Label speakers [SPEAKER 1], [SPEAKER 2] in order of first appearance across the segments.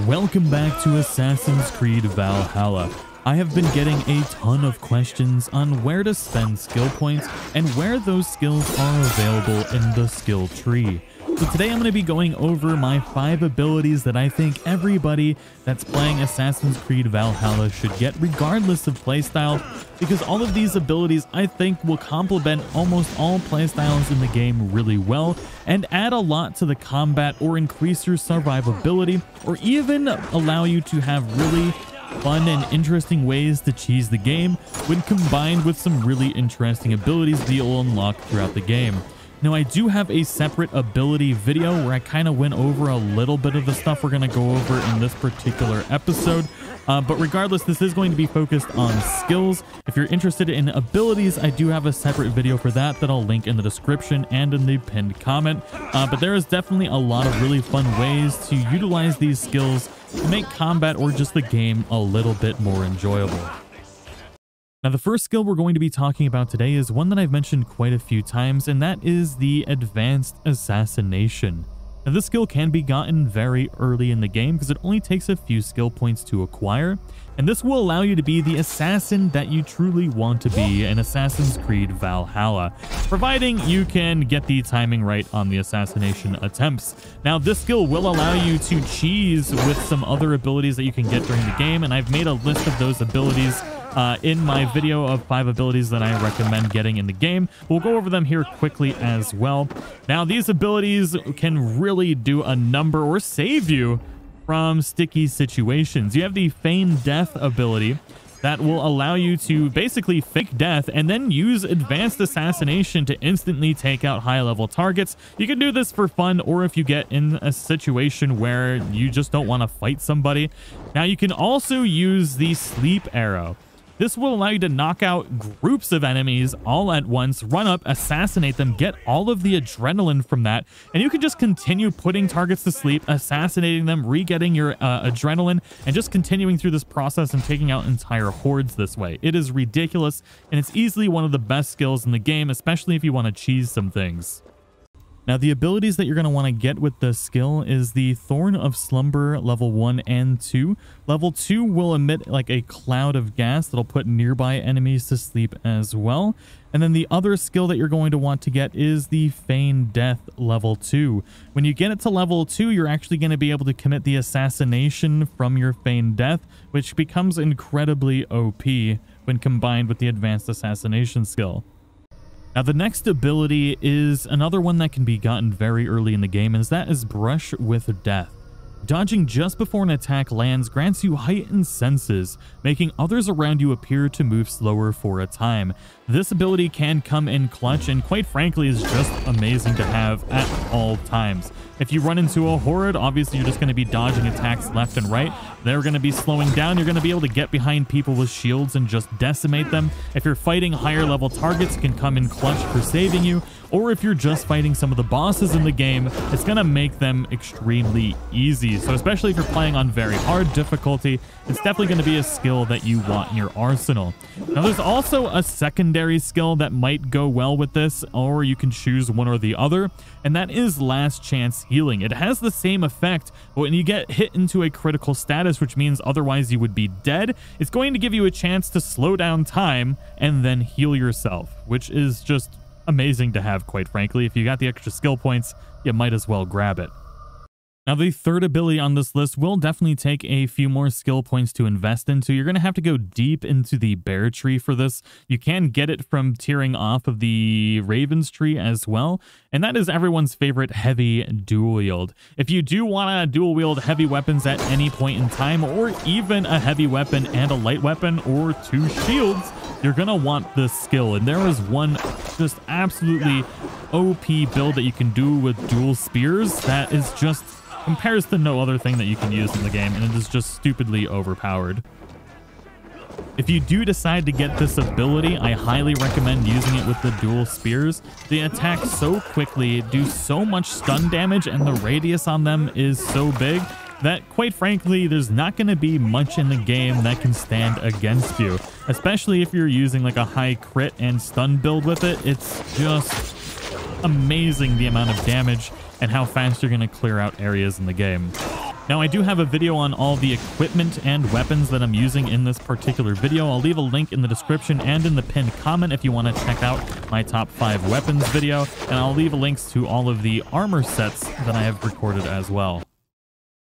[SPEAKER 1] Welcome back to Assassin's Creed Valhalla. I have been getting a ton of questions on where to spend skill points and where those skills are available in the skill tree. So today I'm going to be going over my 5 abilities that I think everybody that's playing Assassin's Creed Valhalla should get regardless of playstyle, because all of these abilities I think will complement almost all playstyles in the game really well and add a lot to the combat or increase your survivability or even allow you to have really fun and interesting ways to cheese the game when combined with some really interesting abilities that you'll unlock throughout the game. Now, I do have a separate ability video where I kind of went over a little bit of the stuff we're going to go over in this particular episode. But regardless, this is going to be focused on skills. If you're interested in abilities, I do have a separate video for that I'll link in the description and in the pinned comment. But there is definitely a lot of really fun ways to utilize these skills to make combat or just the game a little bit more enjoyable. Now, the first skill we're going to be talking about today is one that I've mentioned quite a few times, and that is the Advanced Assassination. Now, this skill can be gotten very early in the game because it only takes a few skill points to acquire, and this will allow you to be the assassin that you truly want to be in Assassin's Creed Valhalla, providing you can get the timing right on the assassination attempts. Now, this skill will allow you to cheese with some other abilities that you can get during the game, and I've made a list of those abilities in my video of 5 abilities that I recommend getting in the game. We'll go over them here quickly as well. Now, these abilities can really do a number or save you from sticky situations. You have the Feign Death ability that will allow you to basically fake death and then use Advanced Assassination to instantly take out high-level targets. You can do this for fun, or if you get in a situation where you just don't want to fight somebody. Now, you can also use the Sleep Arrow. This will allow you to knock out groups of enemies all at once, run up, assassinate them, get all of the adrenaline from that, and you can just continue putting targets to sleep, assassinating them, re-getting your adrenaline, and just continuing through this process and taking out entire hordes this way. It is ridiculous, and it's easily one of the best skills in the game, especially if you want to cheese some things. Now, the abilities that you're going to want to get with this skill is the Thorn of Slumber level 1 and 2. Level 2 will emit like a cloud of gas that'll put nearby enemies to sleep as well. And then the other skill that you're going to want to get is the Feign Death level 2. When you get it to level 2, you're actually going to be able to commit the assassination from your Feign Death, which becomes incredibly OP when combined with the Advanced Assassination skill. Now, the next ability is another one that can be gotten very early in the game, and that is Brush with Death. Dodging just before an attack lands grants you heightened senses, making others around you appear to move slower for a time. This ability can come in clutch and quite frankly is just amazing to have at all times. If you run into a horde, obviously you're just going to be dodging attacks left and right. They're going to be slowing down. You're going to be able to get behind people with shields and just decimate them. If you're fighting higher level targets, it can come in clutch for saving you. Or if you're just fighting some of the bosses in the game, it's going to make them extremely easy. So especially if you're playing on very hard difficulty, it's definitely going to be a skill that you want in your arsenal. Now, there's also a secondary skill that might go well with this, or you can choose one or the other, and that is Last Chance Healing. It has the same effect, but when you get hit into a critical status, which means otherwise you would be dead, it's going to give you a chance to slow down time and then heal yourself, which is just amazing to have, quite frankly. If you got the extra skill points, you might as well grab it. Now, the third ability on this list will definitely take a few more skill points to invest into. You're going to have to go deep into the Bear Tree for this. You can get it from tearing off of the Raven's Tree as well, and that is everyone's favorite heavy dual wield. If you do want to dual wield heavy weapons at any point in time, or even a heavy weapon and a light weapon, or 2 shields, you're going to want this skill. And there is one just absolutely OP build that you can do with dual spears that is just compares to no other thing that you can use in the game, and it is just stupidly overpowered. If you do decide to get this ability, I highly recommend using it with the dual spears. They attack so quickly, do so much stun damage, and the radius on them is so big that, quite frankly, there's not going to be much in the game that can stand against you. Especially if you're using like a high crit and stun build with it. It's just amazing the amount of damage and how fast you're going to clear out areas in the game. Now, I do have a video on all the equipment and weapons that I'm using in this particular video. I'll leave a link in the description and in the pinned comment if you want to check out my top 5 weapons video, and I'll leave links to all of the armor sets that I have recorded as well.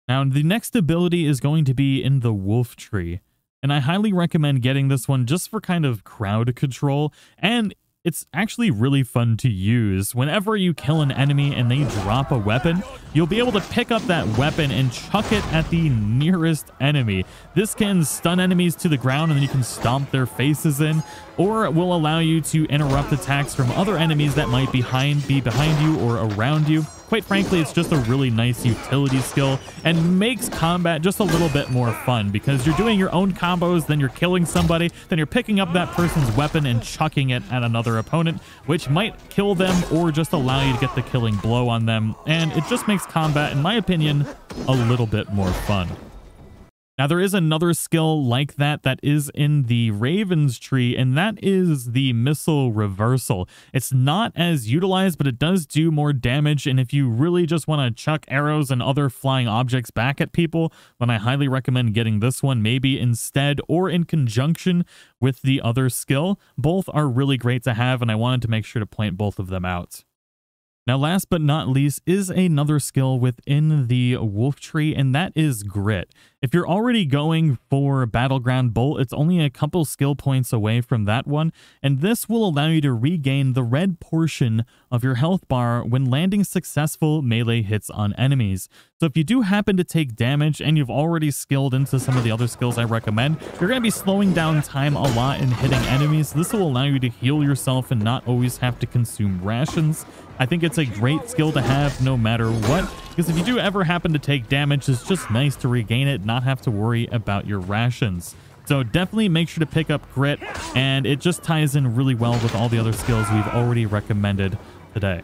[SPEAKER 1] Now, the next ability is going to be in the Wolf Tree, and I highly recommend getting this one just for kind of crowd control, and it's actually really fun to use. Whenever you kill an enemy and they drop a weapon, you'll be able to pick up that weapon and chuck it at the nearest enemy. This can stun enemies to the ground and then you can stomp their faces in, or it will allow you to interrupt attacks from other enemies that might be behind you or around you. Quite frankly, it's just a really nice utility skill and makes combat just a little bit more fun because you're doing your own combos, then you're killing somebody, then you're picking up that person's weapon and chucking it at another opponent, which might kill them or just allow you to get the killing blow on them. And it just makes combat, in my opinion, a little bit more fun. Now, there is another skill like that is in the Raven's Tree, and that is the Missile Reversal. It's not as utilized, but it does do more damage, and if you really just want to chuck arrows and other flying objects back at people, then I highly recommend getting this one, maybe instead or in conjunction with the other skill. Both are really great to have, and I wanted to make sure to point both of them out. Now, last but not least is another skill within the Wolf Tree, and that is Grit. If you're already going for Battleground Bolt, it's only a couple skill points away from that one, and this will allow you to regain the red portion of your health bar when landing successful melee hits on enemies. So if you do happen to take damage and you've already skilled into some of the other skills I recommend, you're going to be slowing down time a lot in hitting enemies. This will allow you to heal yourself and not always have to consume rations. I think it's a great skill to have no matter what, because if you do ever happen to take damage, it's just nice to regain it, not have to worry about your rations. So definitely make sure to pick up Grit, and it just ties in really well with all the other skills we've already recommended today.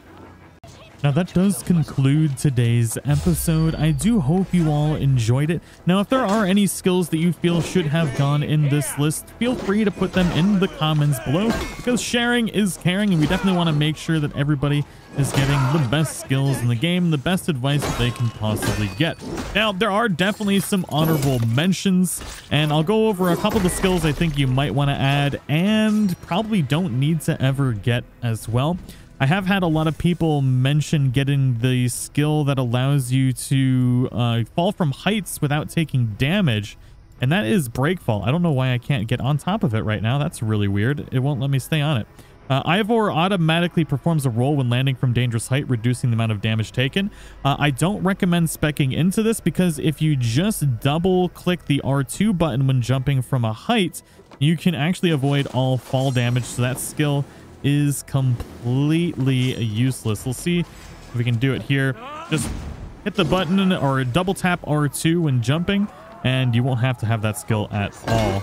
[SPEAKER 1] Now, that does conclude today's episode. I do hope you all enjoyed it. Now, if there are any skills that you feel should have gone in this list, feel free to put them in the comments below, because sharing is caring, and we definitely want to make sure that everybody is getting the best skills in the game, the best advice that they can possibly get. Now, there are definitely some honorable mentions, and I'll go over a couple of the skills I think you might want to add and probably don't need to ever get as well. I have had a lot of people mention getting the skill that allows you to fall from heights without taking damage, and that is Breakfall. I don't know why I can't get on top of it right now. That's really weird. It won't let me stay on it. Ivor automatically performs a roll when landing from dangerous height, reducing the amount of damage taken. I don't recommend speccing into this because if you just double click the R2 button when jumping from a height, you can actually avoid all fall damage, so that skill is completely useless. We'll see if we can do it here. Just hit the button or double tap R2 when jumping, and you won't have to have that skill at all.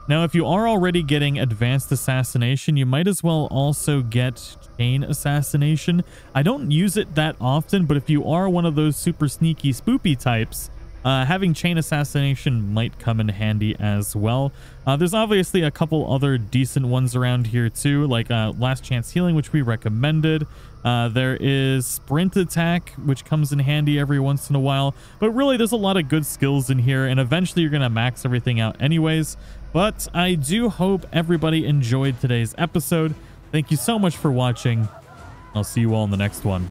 [SPEAKER 1] Now, if you are already getting Advanced Assassination, you might as well also get Chain Assassination. I don't use it that often, but if you are one of those super sneaky spoopy types, having Chain Assassination might come in handy as well. There's obviously a couple other decent ones around here too, like Last Chance Healing, which we recommended. There is Sprint Attack, which comes in handy every once in a while. But really, there's a lot of good skills in here, and eventually you're going to max everything out anyways. But I do hope everybody enjoyed today's episode. Thank you so much for watching. I'll see you all in the next one.